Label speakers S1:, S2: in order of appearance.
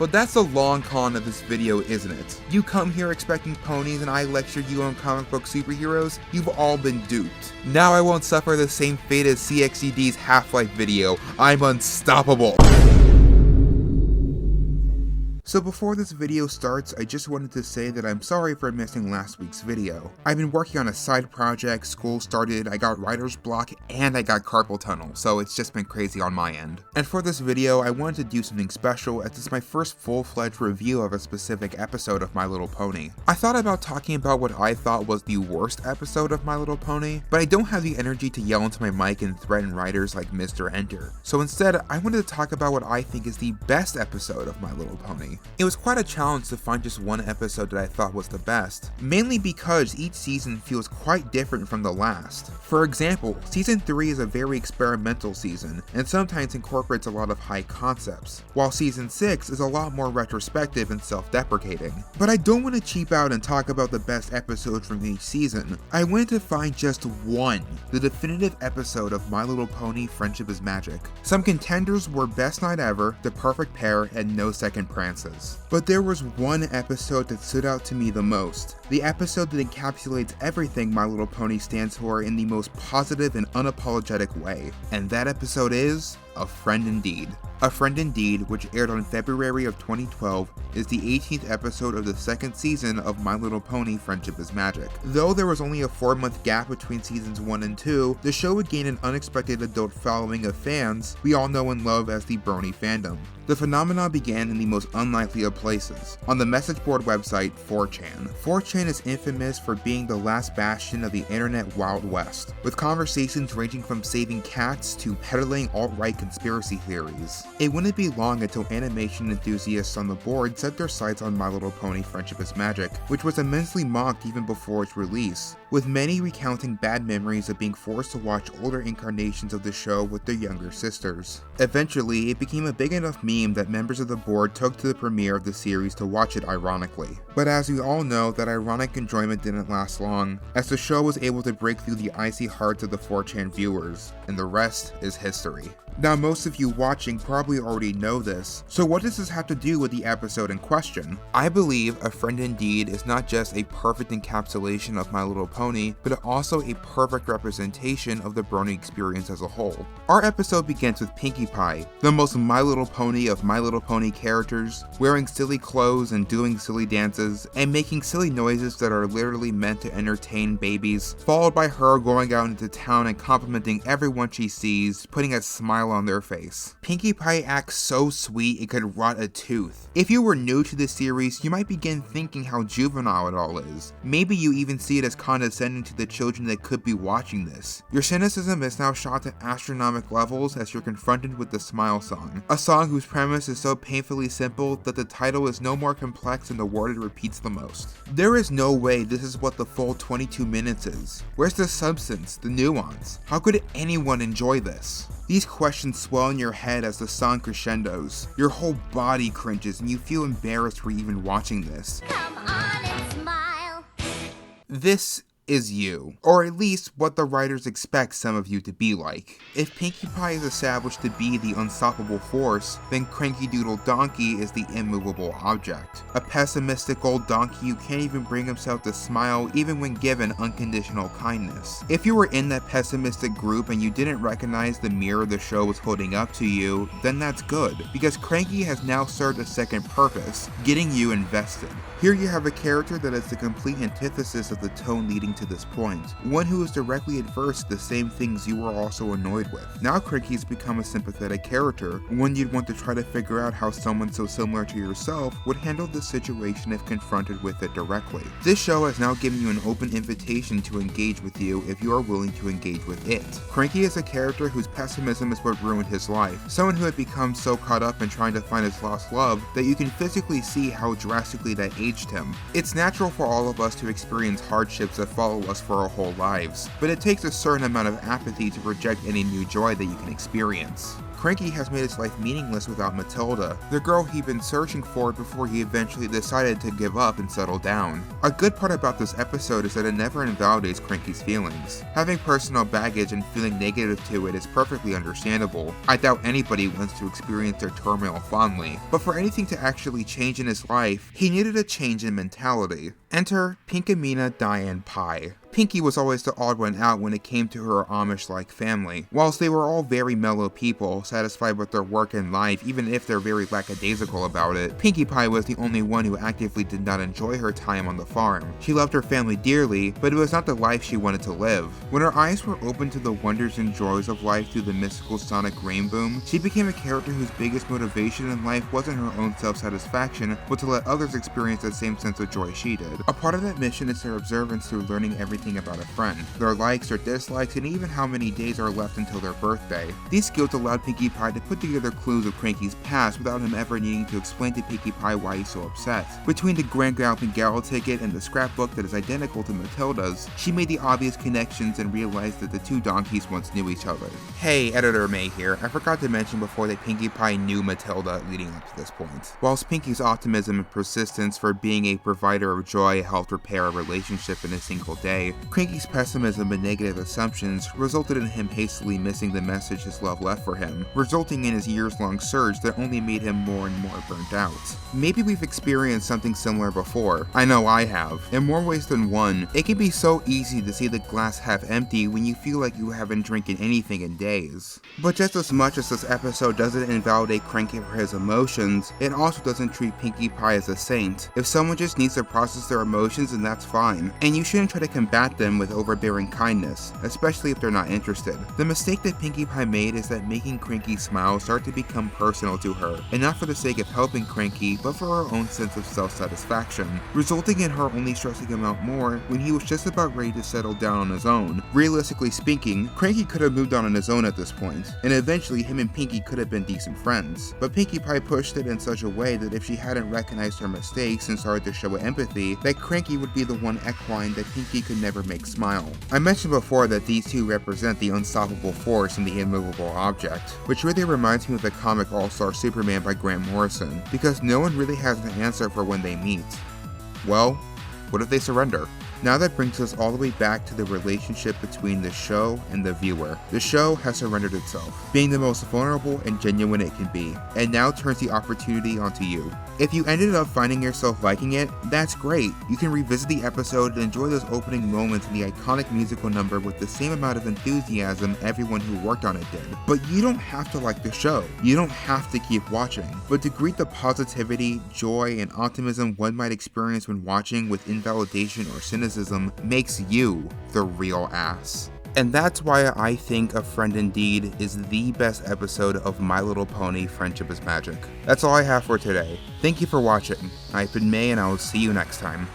S1: But that's the long con of this video, isn't it? You come here expecting ponies and I lecture you on comic book superheroes? You've all been duped. Now I won't suffer the same fate as CXCD's Half-Life video. I'm unstoppable. So before this video starts, I just wanted to say that I'm sorry for missing last week's video. I've been working on a side project, school started, I got writer's block, and I got carpal tunnel, so it's just been crazy on my end. And for this video, I wanted to do something special as it's my first full-fledged review of a specific episode of My Little Pony. I thought about talking about what I thought was the worst episode of My Little Pony, but I don't have the energy to yell into my mic and threaten writers like Mr. Enter. So instead, I wanted to talk about what I think is the best episode of My Little Pony. It was quite a challenge to find just one episode that I thought was the best, mainly because each season feels quite different from the last. For example, Season 3 is a very experimental season, and sometimes incorporates a lot of high concepts, while Season 6 is a lot more retrospective and self-deprecating. But I don't want to cheap out and talk about the best episodes from each season. I wanted to find just one, the definitive episode of My Little Pony Friendship is Magic. Some contenders were Best Night Ever, The Perfect Pair, and No Second Prances. But there was one episode that stood out to me the most. The episode that encapsulates everything My Little Pony stands for in the most positive and unapologetic way. And that episode is A Friend Indeed. A Friend Indeed, which aired on February of 2012, is the 18th episode of the second season of My Little Pony Friendship is Magic. Though there was only a 4-month gap between seasons 1 and 2, the show would gain an unexpected adult following of fans we all know and love as the Brony fandom. The phenomenon began in the most unlikely of places, on the message board website 4chan. 4chan is infamous for being the last bastion of the internet Wild West, with conversations ranging from saving cats to peddling alt-right conspiracy theories. It wouldn't be long until animation enthusiasts on the board set their sights on My Little Pony Friendship is Magic, which was immensely mocked even before its release, with many recounting bad memories of being forced to watch older incarnations of the show with their younger sisters. Eventually, it became a big enough meme that members of the board took to the premiere of the series to watch it ironically. But as we all know, that ironic enjoyment didn't last long, as the show was able to break through the icy hearts of the 4chan viewers, and the rest is history. Now most of you watching probably already know this, so what does this have to do with the episode in question? I believe A Friend Indeed is not just a perfect encapsulation of My Little Pony, but also a perfect representation of the Brony experience as a whole. Our episode begins with Pinkie Pie, the most My Little Pony of My Little Pony characters, wearing silly clothes and doing silly dances, and making silly noises that are literally meant to entertain babies, followed by her going out into town and complimenting everyone she sees, putting a smile on their face. Pinkie Pie acts so sweet it could rot a tooth. If you were new to this series, you might begin thinking how juvenile it all is. Maybe you even see it as condescending to the children that could be watching this. Your cynicism is now shot to astronomical levels as you're confronted with the Smile Song, a song whose premise is so painfully simple that the title is no more complex than the word it repeats the most. There is no way this is what the full 22 minutes is. Where's the substance, the nuance? How could anyone enjoy this? These questions swell in your head as the song crescendos. Your whole body cringes and you feel embarrassed for even watching this.
S2: Come on and smile.
S1: This is you, or at least what the writers expect some of you to be like. If Pinkie Pie is established to be the unstoppable force, then Cranky Doodle Donkey is the immovable object. A pessimistic old donkey who can't even bring himself to smile even when given unconditional kindness. If you were in that pessimistic group and you didn't recognize the mirror the show was holding up to you, then that's good, because Cranky has now served a second purpose, getting you invested. Here you have a character that is the complete antithesis of the tone leading to this point, one who is directly adverse to the same things you were also annoyed with. Now Cranky's become a sympathetic character, one you'd want to try to figure out how someone so similar to yourself would handle the situation if confronted with it directly. This show has now given you an open invitation to engage with you if you are willing to engage with it. Cranky is a character whose pessimism is what ruined his life, someone who had become so caught up in trying to find his lost love that you can physically see how drastically that aged him. It's natural for all of us to experience hardships that fall follow us for our whole lives, but it takes a certain amount of apathy to reject any new joy that you can experience. Cranky has made his life meaningless without Matilda, the girl he'd been searching for before he eventually decided to give up and settle down. A good part about this episode is that it never invalidates Cranky's feelings. Having personal baggage and feeling negative to it is perfectly understandable. I doubt anybody wants to experience their turmoil fondly, but for anything to actually change in his life, he needed a change in mentality. Enter Pinkamena Diane Pie. Pinky was always the odd one out when it came to her Amish-like family. Whilst they were all very mellow people, satisfied with their work and life even if they're very lackadaisical about it, Pinkie Pie was the only one who actively did not enjoy her time on the farm. She loved her family dearly, but it was not the life she wanted to live. When her eyes were opened to the wonders and joys of life through the mystical sonic rain boom, she became a character whose biggest motivation in life wasn't her own self-satisfaction, but to let others experience that same sense of joy she did. A part of that mission is their observance through learning everything about a friend, their likes, their dislikes, and even how many days are left until their birthday. These skills allowed Pinkie Pie to put together clues of Cranky's past without him ever needing to explain to Pinkie Pie why he's so upset. Between the Grand Galloping Gal ticket and the scrapbook that is identical to Matilda's, she made the obvious connections and realized that the two donkeys once knew each other. Hey, Editor May here. I forgot to mention before that Pinkie Pie knew Matilda leading up to this point. Whilst Pinkie's optimism and persistence for being a provider of joy helped repair a relationship in a single day, Cranky's pessimism and negative assumptions resulted in him hastily missing the message his love left for him, resulting in his years-long surge that only made him more and more burnt out. Maybe we've experienced something similar before. I know I have. In more ways than one, it can be so easy to see the glass half empty when you feel like you haven't drinking anything in days. But just as much as this episode doesn't invalidate Cranky for his emotions, it also doesn't treat Pinkie Pie as a saint. If someone just needs to process their emotions, then that's fine, and you shouldn't try to combat them with overbearing kindness, especially if they're not interested. The mistake that Pinkie Pie made is that making Cranky smile started to become personal to her, and not for the sake of helping Cranky, but for her own sense of self-satisfaction, resulting in her only stressing him out more when he was just about ready to settle down on his own. Realistically speaking, Cranky could have moved on his own at this point, and eventually him and Pinkie could have been decent friends. But Pinkie Pie pushed it in such a way that if she hadn't recognized her mistakes and started to show empathy, that Cranky would be the one equine that Pinkie could never make smile. I mentioned before that these two represent the unstoppable force and the immovable object, which really reminds me of the comic All-Star Superman by Grant Morrison, because no one really has an answer for when they meet. Well, what if they surrender? Now that brings us all the way back to the relationship between the show and the viewer. The show has surrendered itself, being the most vulnerable and genuine it can be, and now turns the opportunity onto you. If you ended up finding yourself liking it, that's great. You can revisit the episode and enjoy those opening moments in the iconic musical number with the same amount of enthusiasm everyone who worked on it did. But you don't have to like the show. You don't have to keep watching. But to greet the positivity, joy, and optimism one might experience when watching with invalidation or cynicism makes you the real ass. And that's why I think A Friend Indeed is the best episode of My Little Pony Friendship is Magic. That's all I have for today. Thank you for watching. I've been May and I will see you next time.